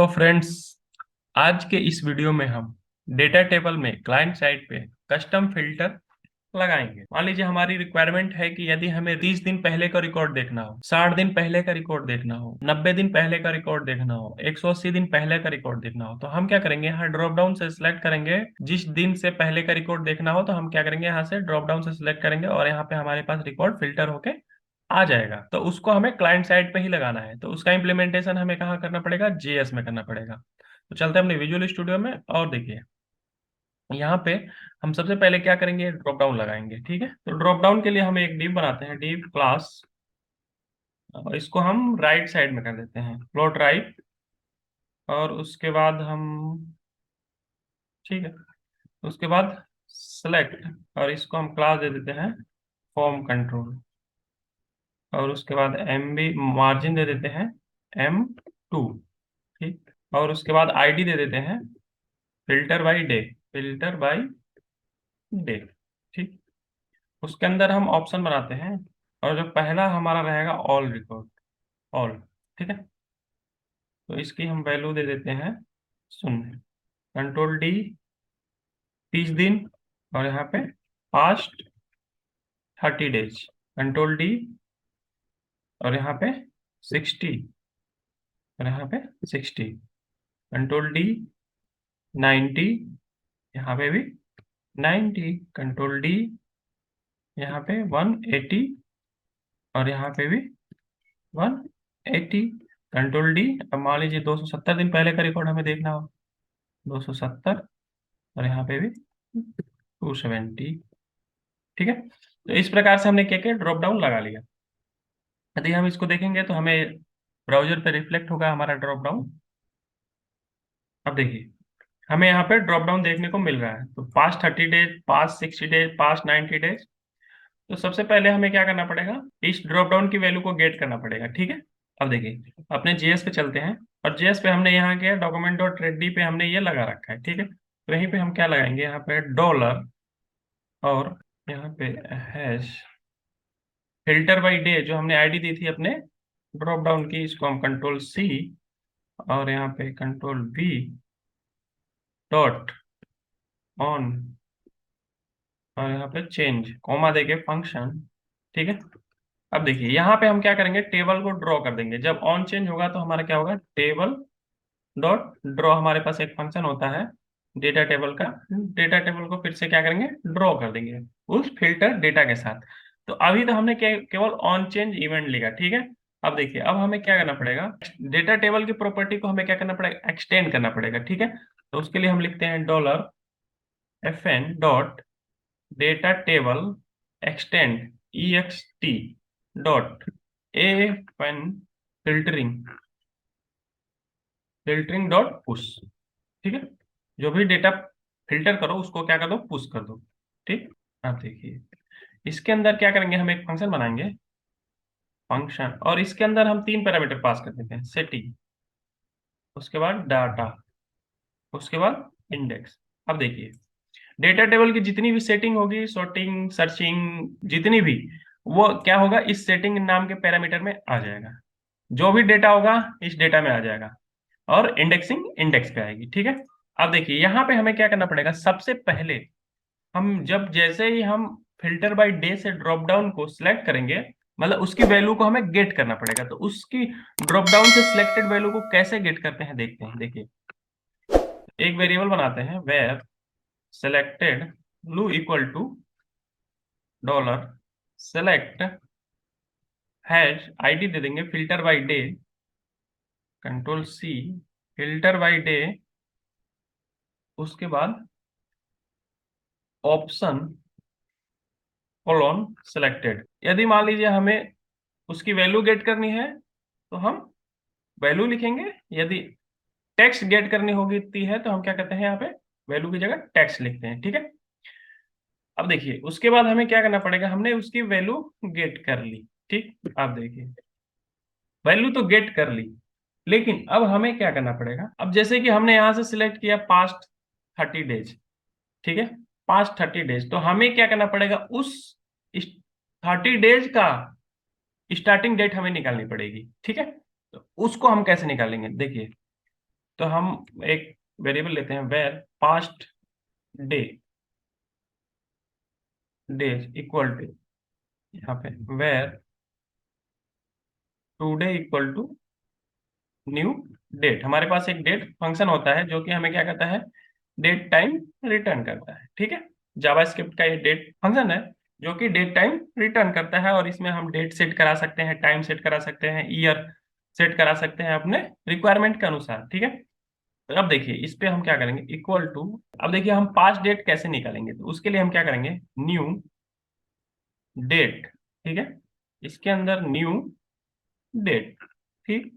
तो फ्रेंड्स, आज के इस वीडियो में हम डेटा टेबल में क्लाइंट साइड पे कस्टम फिल्टर लगाएंगे। मान लीजिए हमारी रिक्वायरमेंट है कि यदि हमें 30 दिन पहले का रिकॉर्ड देखना हो, 60 दिन पहले का रिकॉर्ड देखना हो, 90 दिन पहले का रिकॉर्ड देखना हो, 180 दिन पहले का रिकॉर्ड देखना हो, तो हम क्या करेंगे, यहाँ ड्रॉप डाउन से सिलेक्ट करेंगे। जिस दिन से पहले का रिकॉर्ड देखना हो तो हम क्या करेंगे, यहाँ से ड्रॉप डाउन से सिलेक्ट करेंगे और यहाँ पे हमारे पास रिकॉर्ड फिल्टर होके आ जाएगा। तो उसको हमें क्लाइंट साइड पे ही लगाना है, तो उसका इम्प्लीमेंटेशन हमें कहाँ करना पड़ेगा, जेएस में करना पड़ेगा। तो चलते हैं अपने विजुअल स्टूडियो में और देखिए यहाँ पे हम सबसे पहले क्या करेंगे, ड्रॉप डाउन लगाएंगे। ठीक है, तो ड्रॉप डाउन के लिए हम एक डिव बनाते हैं, डिव क्लास। इसको हम राइट साइड में कर देते हैं, प्लॉट राइट। और उसके बाद हम, ठीक है, उसके बाद सेलेक्ट, और इसको हम क्लास दे देते हैं फॉर्म कंट्रोल। और उसके बाद एम बी मार्जिन दे देते हैं M2। ठीक, और उसके बाद आईडी दे देते हैं filter by day, filter by day. ठीक, उसके अंदर हम ऑप्शन बनाते हैं और जो पहला हमारा रहेगा ऑल रिकॉर्ड, ऑल। ठीक है, तो इसकी हम वैल्यू दे देते हैं 0। कंट्रोल D 30 दिन, और यहाँ पे पास्ट 30 डेज। कंट्रोल D, और यहाँ पे 60, और यहाँ पे 60। कंट्रोल D 90, यहाँ पे भी 90। कंट्रोल D, यहाँ पे 180, और यहाँ पे भी 180। कंट्रोल D, अब मान लीजिए 270 दिन पहले का रिकॉर्ड हमें देखना हो, 270, और यहाँ पे भी 270। ठीक है, तो इस प्रकार से हमने क्या किया, ड्रॉप डाउन लगा लिया। यदि हम इसको देखेंगे तो हमें ब्राउजर पे रिफ्लेक्ट होगा हमारा ड्रॉप डाउन। अब देखिए हमें यहाँ पे ड्रॉप डाउन देखने को मिल रहा है, तो past 30 days, past 60 days, past 90 days. तो सबसे पहले हमें क्या करना पड़ेगा, इस ड्रॉप डाउन की वैल्यू को गेट करना पड़ेगा। ठीक है, अब देखिए अपने जीएस पे चलते हैं, और जीएस पे हमने यहाँ क्या डॉक्यूमेंट डॉट रेडी पे हमने ये लगा रखा है। ठीक है, तो यहीं पे हम क्या लगाएंगे, यहाँ पे डॉलर, और यहाँ पे हैश फिल्टर बाय डे, जो हमने आईडी दी थी अपने ड्रॉप डाउन की, इसको हम कंट्रोल C, और यहाँ पे कंट्रोल V डॉट ऑन, और यहाँ पे चेंज कॉमा देके फंक्शन। ठीक है, अब देखिए यहाँ पे हम क्या करेंगे, टेबल को ड्रॉ कर देंगे। जब ऑन चेंज होगा तो हमारा क्या होगा, टेबल डॉट ड्रॉ, हमारे पास एक फंक्शन होता है डेटा टेबल का। डेटा टेबल को फिर से क्या करेंगे, ड्रॉ कर देंगे उस फिल्टर डेटा के साथ। तो अभी तो हमने केवल ऑन चेंज इवेंट लिखा। ठीक है, अब देखिए अब हमें क्या करना पड़ेगा, डेटा टेबल की प्रॉपर्टी को हमें क्या करना पड़ेगा, एक्सटेंड करना पड़ेगा। ठीक है, तो उसके लिए हम लिखते हैं $FN dot data table extend EXT dot AFN filtering, filtering dot push. ठीक है, जो भी डेटा फिल्टर करो उसको क्या कर दो, पुश कर दो। ठीक, अब देखिए इसके अंदर क्या करेंगे, हम एक फंक्शन बनाएंगे, फंक्शन, और इसके अंदर हम 3 पैरामीटर पास कर देते हैं, सेटिंग, उसके बाद डाटा, उसके बाद इंडेक्स। अब देखिए डेटा टेबल की जितनी भी सेटिंग होगी, सॉर्टिंग, सर्चिंग, जितनी भी, वो क्या होगा, इस सेटिंग नाम के पैरामीटर में आ जाएगा। जो भी डेटा होगा इस डेटा में आ जाएगा, और इंडेक्सिंग इंडेक्स पे आएगी। ठीक है, अब देखिए यहाँ पे हमें क्या करना पड़ेगा, सबसे पहले हम जब जैसे ही हम फिल्टर बाय डे से ड्रॉप डाउन को सिलेक्ट करेंगे, मतलब उसकी वैल्यू को हमें गेट करना पड़ेगा। तो उसकी ड्रॉप डाउन से सिलेक्टेड वैल्यू को कैसे गेट करते हैं देखते हैं। देखिए एक वेरिएबल बनाते हैं, var selected blue equal to dollar select, hash ID दे देंगे filter by day, control C filter by day, उसके बाद ऑप्शन कॉलन सेलेक्टेड। यदि मान लीजिए हमें उसकी वैल्यू गेट करनी है तो हम वैल्यू लिखेंगे, यदि टेक्स्ट गेट करनी होगी है तो हम क्या करते हैं, यहाँ पे वैल्यू की जगह टेक्स्ट लिखते हैं। ठीक है, अब देखिए उसके बाद हमें क्या करना पड़ेगा, हमने उसकी वैल्यू गेट कर ली। ठीक, अब देखिए वैल्यू तो गेट कर ली, लेकिन अब हमें क्या करना पड़ेगा, अब जैसे कि हमने यहां से सिलेक्ट किया पास्ट 30 डेज। ठीक है, पास्ट 30 डेज, तो हमें क्या करना पड़ेगा, उस 30 डेज का स्टार्टिंग डेट हमें निकालनी पड़ेगी। ठीक है, तो उसको हम कैसे निकालेंगे देखिए, तो हम एक वेरिएबल लेते हैं var past day, days equal to, यहाँ पे var today equal to new date. हमारे पास एक डेट फंक्शन होता है जो कि हमें क्या करता है, डेट टाइम रिटर्न करता है। ठीक है, जावास्क्रिप्ट का ये डेट फंक्शन है जो कि डेट टाइम रिटर्न करता है, और इसमें हम डेट सेट करा सकते हैं, टाइम सेट करा सकते हैं, ईयर सेट करा सकते हैं अपने रिक्वायरमेंट के अनुसार। ठीक है, तो अब देखिए इस पे हम क्या करेंगे, इक्वल टू, अब देखिए हम पास्ट डेट कैसे निकालेंगे, तो उसके लिए हम क्या करेंगे, न्यू डेट। ठीक है, इसके अंदर न्यू डेट। ठीक,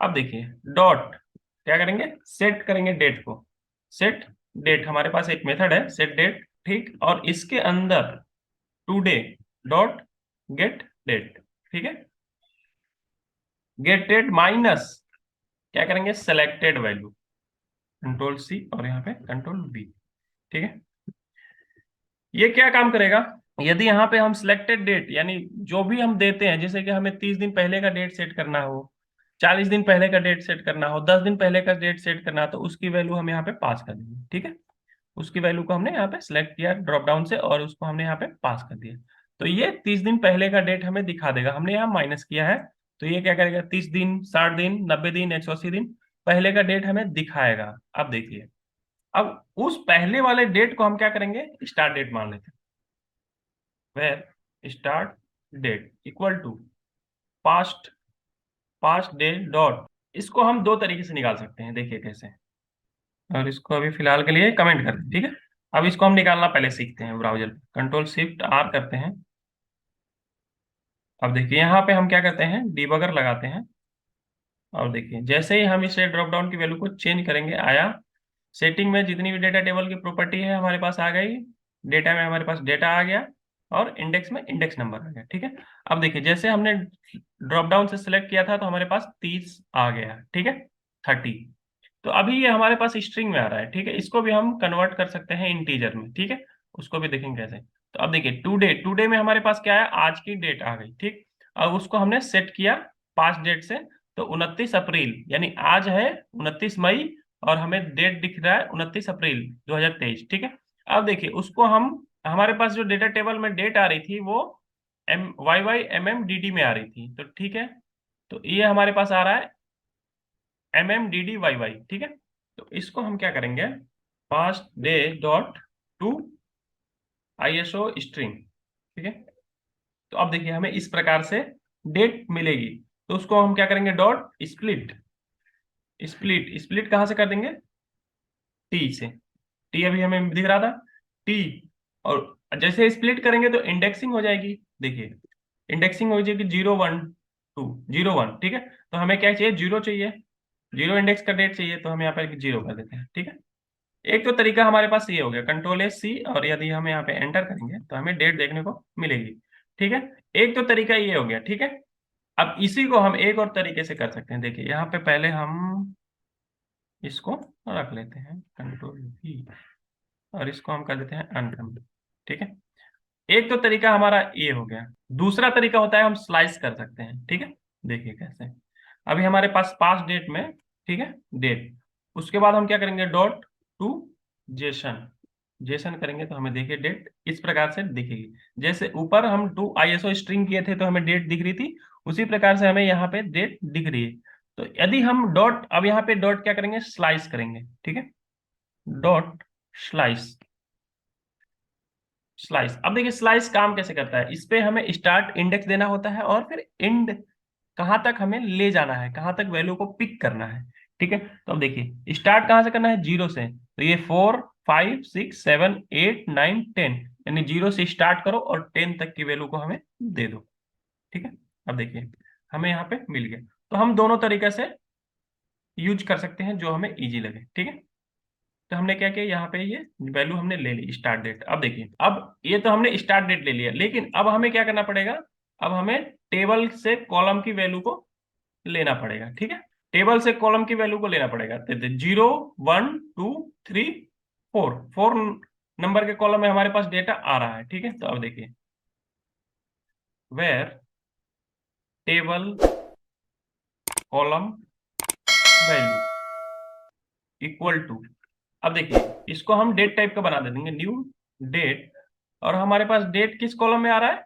अब देखिए डॉट क्या करेंगे, सेट करेंगे डेट को, सेट डेट, हमारे पास एक मेथड है सेट डेट। ठीक, और इसके अंदर टुडे डॉट गेट डेट। ठीक है, गेट डेट माइनस क्या करेंगे, सेलेक्टेड वैल्यू, कंट्रोल सी और यहाँ पे कंट्रोल वी। ठीक है, ये क्या काम करेगा, यदि यहाँ पे हम सिलेक्टेड डेट यानी जो भी हम देते हैं, जैसे कि हमें 30 दिन पहले का डेट सेट करना हो, 40 दिन पहले का डेट सेट करना हो, 10 दिन पहले का डेट सेट करना हो, तो उसकी वैल्यू हम यहाँ पे पास कर देंगे। ठीक है, उसकी वैल्यू को हमने यहाँ पे सिलेक्ट किया ड्रॉप डाउन से और उसको हमने यहाँ पे पास कर दिया, तो ये 30 दिन पहले का डेट हमें दिखा देगा। हमने यहाँ माइनस किया है, तो ये क्या करेगा, 30 दिन, 60 दिन, 90 दिन, 180 दिन पहले का डेट हमें दिखाएगा। अब देखिए, अब उस पहले वाले डेट को हम क्या करेंगे, स्टार्ट डेट मान लेते हैं, var start date equal to past past day dot, इसको हम दो तरीके से निकाल सकते हैं, देखिए कैसे, और इसको अभी फिलहाल के लिए कमेंट कर दें। ठीक है, अब इसको हम निकालना पहले सीखते हैं, ब्राउजर कंट्रोल शिफ्ट आर करते हैं। अब देखिए यहाँ पे हम क्या करते हैं, डिबगर लगाते हैं, और देखिए जैसे ही हम इसे ड्रॉप डाउन की वैल्यू को चेंज करेंगे, आया सेटिंग में जितनी भी डेटा टेबल की प्रॉपर्टी है हमारे पास आ गई, डेटा में हमारे पास डेटा आ गया, और इंडेक्स में इंडेक्स नंबर आ गया। ठीक है, अब देखिए जैसे हमने ड्रॉप डाउन से सिलेक्ट किया था तो हमारे पास 30 आ गया। ठीक है, 30, तो अभी ये हमारे पास स्ट्रिंग में आ रहा है। ठीक है, इसको भी हम कन्वर्ट कर सकते हैं इंटीजर में। ठीक है, उसको भी देखेंगे कैसे, तो अब देखिए टुडे, टुडे में हमारे पास क्या है, आज की डेट आ गई। ठीक, अब उसको हमने सेट किया पास्ट डेट से, तो 29 अप्रैल, यानी आज है 29 मई, और हमें डेट दिख रहा है 29 अप्रैल 2023। ठीक है, अब देखिए उसको हम, हमारे पास जो डेटा टेबल में डेट आ रही थी वो YYMMDD में आ रही थी, तो ठीक है, तो ये हमारे पास आ रहा है MMDDYY। ठीक है, तो इसको हम क्या करेंगे, past day dot to ISO string. ठीक है, तो अब देखिए हमें इस प्रकार से डेट मिलेगी, तो उसको हम क्या करेंगे, डॉट स्प्लिट, स्प्लिट स्प्लिट कहाँ से कर देंगे, टी से, टी अभी हमें दिख रहा था, टी, और जैसे स्प्लिट करेंगे तो इंडेक्सिंग हो जाएगी। देखिए इंडेक्सिंग हो जाएगी 0 1 2 0 1। ठीक है, तो हमें क्या चाहिए, जीरो चाहिए, जीरो इंडेक्स का डेट चाहिए, तो हम यहाँ पर जीरो कर देते हैं। ठीक है, एक तो तरीका हमारे पास ये हो गया, कंट्रोल एस सी, और यदि हम यहाँ पे एंटर करेंगे तो हमें डेट देखने को मिलेगी। ठीक है, एक तो तरीका ये हो गया। ठीक है, अब इसी को हम एक और तरीके से कर सकते हैं, देखिए यहाँ पे पहले हम इसको रख लेते हैं कंट्रोल V, और इसको हम कर देते हैं अनकमेंट। ठीक है, एक तो तरीका हमारा ये हो गया, दूसरा तरीका होता है हम स्लाइस कर सकते हैं। ठीक है, देखिए कैसे, अभी हमारे पास पास्ट डेट में, ठीक है, डेट, उसके बाद हम क्या करेंगे, डॉट टू जेसन, जेसन करेंगे तो हमें देखिए डेट इस प्रकार से दिखेगी, जैसे ऊपर हम टू ISO स्ट्रिंग किए थे तो हमें डेट दिख रही थी, उसी प्रकार से हमें यहाँ पे डेट दिख रही है। तो यदि हम डॉट, अब यहाँ पे डॉट क्या करेंगे, स्लाइस करेंगे। ठीक है, डॉट स्लाइस, स्लाइस, अब देखिए स्लाइस काम कैसे करता है, इस पे हमें स्टार्ट इंडेक्स देना होता है और फिर एंड कहाँ तक हमें ले जाना है, कहाँ तक वैल्यू को पिक करना है। ठीक है, तो अब देखिए स्टार्ट कहाँ से करना है, जीरो से, तो ये 4 5 6 7 8 9 10, यानी जीरो से स्टार्ट करो और 10 तक की वैल्यू को हमें दे दो। ठीक है, अब देखिए हमें यहाँ पे मिल गया, तो हम दोनों तरीके से यूज कर सकते हैं जो हमें इजी लगे। ठीक है, तो हमने क्या किया, यहाँ पे ये वैल्यू हमने ले ली स्टार्ट डेट। अब देखिए, अब ये तो हमने स्टार्ट डेट ले लिया, लेकिन अब हमें क्या करना पड़ेगा, अब हमें टेबल से कॉलम की वैल्यू को लेना पड़ेगा। ठीक है, टेबल से कॉलम की वैल्यू को लेना पड़ेगा, 0 1 2 3 4, 4 नंबर के कॉलम में हमारे पास डेटा आ रहा है। ठीक है, तो अब देखिए var table column value, equal to, अब देखिए इसको हम डेट टाइप का बना देंगे, न्यू डेट। और हमारे पास डेट किस कॉलम में आ रहा है,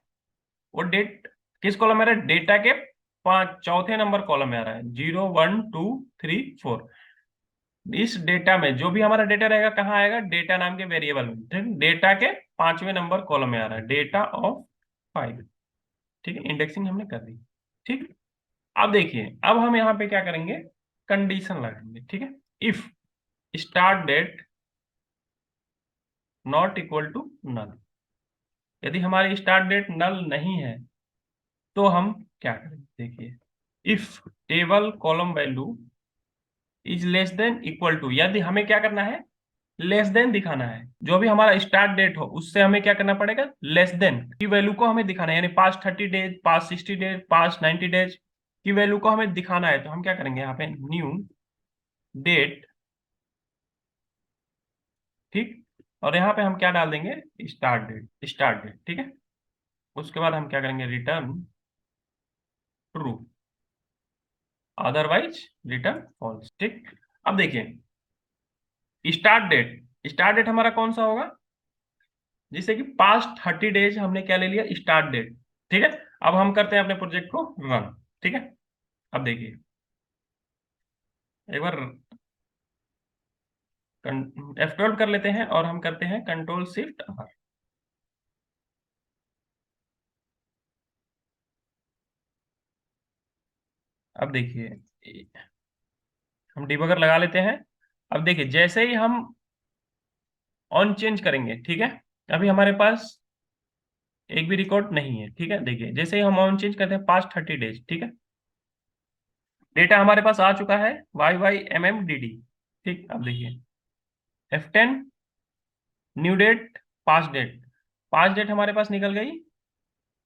वो डेट किस कॉलम में आ रहा है, डेटा के चौथे नंबर कॉलम में आ रहा है, 0 1 2 3 4। इस डेटा में जो भी हमारा डेटा रहेगा कहाँ आएगा, डेटा नाम के वेरिएबल में, ठीक, डेटा के 5वें नंबर कॉलम में आ रहा है, डेटा ऑफ 5। ठीक है, इंडेक्सिंग हमने कर दी। ठीक, अब देखिए अब हम यहाँ पे क्या करेंगे, कंडीशन लगाएंगे। ठीक है, if start date not equal to null, यदि हमारी स्टार्ट डेट नल नहीं है तो हम क्या करेंगे, देखिए if table column value is less than equal to, यदि हमें क्या करना है, लेस देन दिखाना है, जो भी हमारा स्टार्ट डेट हो उससे हमें क्या करना पड़ेगा, लेस देन की वैल्यू को हमें दिखाना है, यानी past 30 days, past 60 days, past 90 days की वैल्यू को हमें दिखाना है। तो हम क्या करेंगे यहाँ पे, न्यू डेट, ठीक, और यहाँ पे हम क्या डाल देंगे, स्टार्ट डेट, स्टार्ट डेट। ठीक है, उसके बाद हम क्या करेंगे, return true, otherwise return false. ठीक, अब देखिए स्टार्ट डेट हमारा कौन सा होगा, जैसे कि पास्ट 30 डेज हमने क्या ले लिया, स्टार्ट डेट। ठीक है, अब हम करते हैं अपने प्रोजेक्ट को रन। ठीक है, अब देखिए एक बार F12 कर लेते हैं और हम करते हैं कंट्रोल शिफ्ट आर। अब देखिए हम डिबगर लगा लेते हैं। अब देखिए जैसे ही हम ऑन चेंज करेंगे, ठीक है, अभी हमारे पास एक भी रिकॉर्ड नहीं है। ठीक है, देखिए जैसे ही हम ऑन चेंज करते हैं पास्ट 30 डेज, ठीक है, डेटा हमारे पास आ चुका है YYMMDD। ठीक, अब देखिए F10 new date, past date हमारे पास निकल गई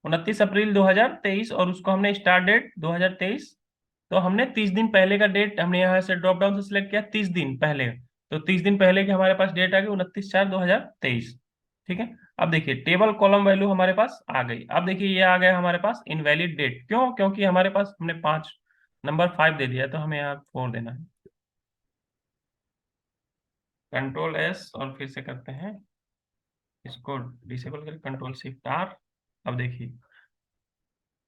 29 अप्रैल 2023, और उसको हमने स्टार्ट डेट 2023, तो हमने 30 दिन पहले का डेट हमने यहाँ से ड्रॉप डाउन से सिलेक्ट किया, 30 दिन पहले, तो 30 दिन पहले के हमारे पास डेट आ गई 29/4/2023। ठीक है, अब देखिए टेबल कॉलम वैल्यू हमारे पास आ गई। अब देखिए ये आ गया हमारे पास इनवैलिड डेट, क्यों, क्योंकि हमारे पास हमने 5 नंबर 5 दे दिया, तो हमें यहाँ 4 देना है। कंट्रोल एस और फिर से करते हैं इसको डिसेबल करके, कंट्रोल शिफ्ट आर। अब देखिए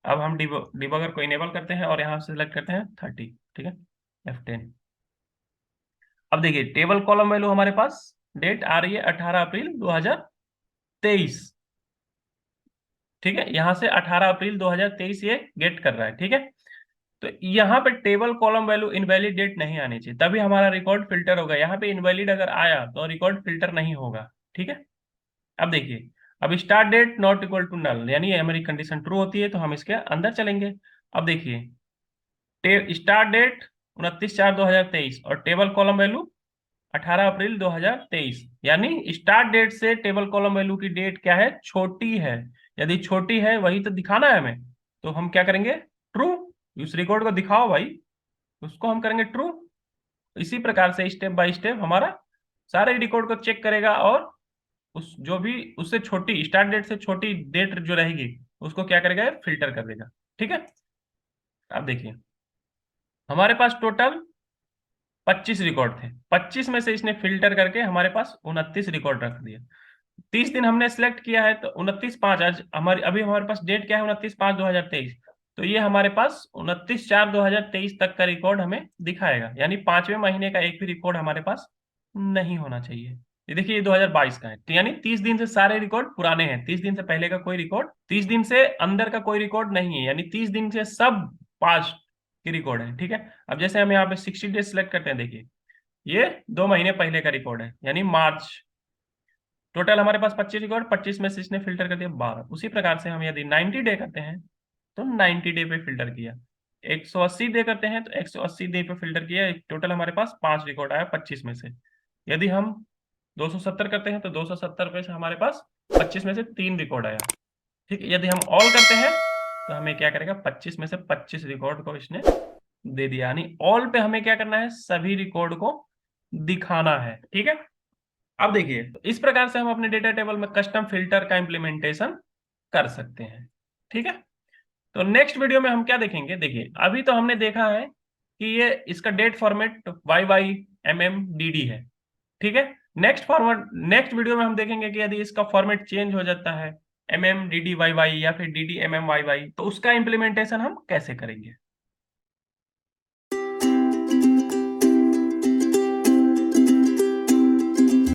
अब हम डिबगर को इनेबल करते हैं और यहाँ से सिलेक्ट करते हैं 30। ठीक है, F10। अब देखिए टेबल कॉलम वैल्यू हमारे पास डेट आ रही है 18 अप्रैल 2023। ठीक है, यहाँ से 18 अप्रैल 2023 ये गेट कर रहा है। ठीक है, तो यहाँ पे table column value invalid date नहीं आनी चाहिए, तभी हमारा रिकॉर्ड फिल्टर होगा। यहाँ पे इनवैलिड अगर आया तो रिकॉर्ड फिल्टर नहीं होगा। ठीक है, अब देखिए अब start date not equal to null, यानी हमारी कंडीशन ट्रू होती है तो हम इसके अंदर चलेंगे। अब देखिए स्टार्ट डेट 29/4/2023 और टेबल कॉलम वैल्यू 18 अप्रैल 2023, यानी स्टार्ट डेट से टेबल कॉलम वैल्यू की डेट क्या है, छोटी है। यदि छोटी है वही तो दिखाना है हमें, तो हम क्या करेंगे, ट्रू। उस रिकॉर्ड को दिखाओ भाई, उसको हम करेंगे ट्रू। इसी प्रकार से स्टेप बाय स्टेप हमारा सारे रिकॉर्ड को चेक करेगा और उस जो भी उससे छोटी स्टार्ट डेट से छोटी डेट जो रहेगी उसको क्या करेगा, फिल्टर कर देगा। ठीक है, अब देखिए हमारे पास टोटल 25 रिकॉर्ड थे, 25 में से इसने फिल्टर करके हमारे पास 29 रिकॉर्ड रख दिया। 30 दिन हमने सिलेक्ट किया है, तो 29/5, आज हमारी अभी हमारे पास डेट क्या है, 29/5/2023, तो ये हमारे पास 29/4/2023 तक का रिकॉर्ड हमें दिखाएगा, यानी 5वें महीने का एक भी रिकॉर्ड हमारे पास नहीं होना चाहिए। ये देखिए ये 2022 का है, तो यानी 30 दिन से सारे रिकॉर्ड पुराने हैं, 30 दिन से पहले का कोई रिकॉर्ड, 30 दिन से अंदर का कोई रिकॉर्ड नहीं है, यानी 30 दिन से सब पास्ट की रिकॉर्ड है। ठीक है, अब जैसे हम यहाँ पे 60 डेज सिलेक्ट करते हैं, देखिए ये 2 महीने पहले का रिकॉर्ड है, यानी मार्च। टोटल हमारे पास 25 रिकॉर्ड, 25 में से इसने फिल्टर कर दिया 12। उसी प्रकार से हम यदि 90 डे करते हैं तो 90 डे पे फिल्टर किया, 180 डे करते हैं तो 180 डे पे फिल्टर किया, टोटल हमारे पास 5 रिकॉर्ड आया 25 में से। यदि हम 270 करते हैं तो 270 पे से हमारे पास 25 में से 3 रिकॉर्ड आया। ठीक है, यदि हम ऑल करते हैं तो हमें क्या करेगा, 25 में से 25 रिकॉर्ड को इसने दे दिया, यानी ऑल पे हमें क्या करना है, सभी रिकॉर्ड को दिखाना है। ठीक है, अब देखिए इस प्रकार से हम अपने डेटा टेबल में कस्टम फिल्टर का इंप्लीमेंटेशन कर सकते हैं। ठीक है, तो नेक्स्ट वीडियो में हम क्या देखेंगे, देखिए अभी तो हमने देखा है कि ये इसका date format Y Y M M D D है। ठीक है। नेक्स्ट वीडियो में हम देखेंगे कि यदि इसका फॉर्मेट चेंज हो जाता है MM DD YY या फिर DD MM YY, तो उसका इम्प्लीमेंटेशन हम कैसे करेंगे।